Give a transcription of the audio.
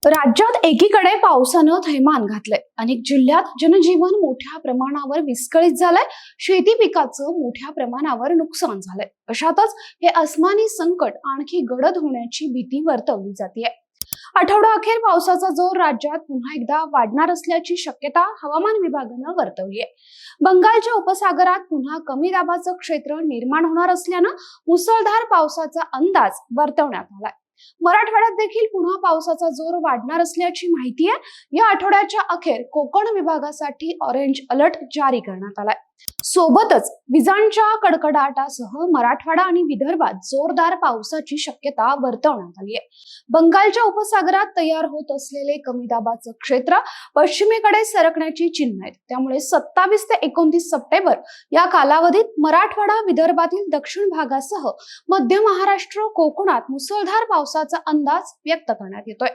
राज्यात एकीकडे पावसानं थैमान घातलंय। अनेक जिल्ह्यात जनजीवन मोठ्या प्रमाणावर विस्कळीत झालंय। शेती पिकाचं मोठ्या प्रमाणावर नुकसान झालंय। अशातच हे अस्मानी संकट आणखी गडद होण्याची भीती वर्तवली जाते। आठवडा अखेर पावसाचा जोर राज्यात पुन्हा एकदा वाढणार असल्याची शक्यता हवामान विभागानं वर्तवली आहे। बंगालच्या उपसागरात पुन्हा कमी दाबाचं क्षेत्र निर्माण होणार असल्यानं मुसळधार पावसाचा अंदाज वर्तवण्यात आलाय। मराठवाड्यात देखील पुन्हा पावसाचा जोर वाढणार असल्याची माहिती आहे। या आठवड्याच्या अखेर कोकण विभागासाठी ऑरेंज अलर्ट जारी करण्यात आलाय। सोबतच विजांच्या कडकडाटासह मराठवाडा आणि विदर्भात जोरदार पावसाची शक्यता वर्तवण्यात आली आहे। बंगालच्या उपसागरात तयार होत असलेले कमी दाबाचं क्षेत्र पश्चिमेकडे सरकण्याची चिन्ह आहेत। त्यामुळे 27 ते 29 सप्टेंबर या कालावधीत मराठवाडा, विदर्भातील दक्षिण भागासह मध्य महाराष्ट्र, कोकणात मुसळधार पावसाचा अंदाज व्यक्त करण्यात येतोय।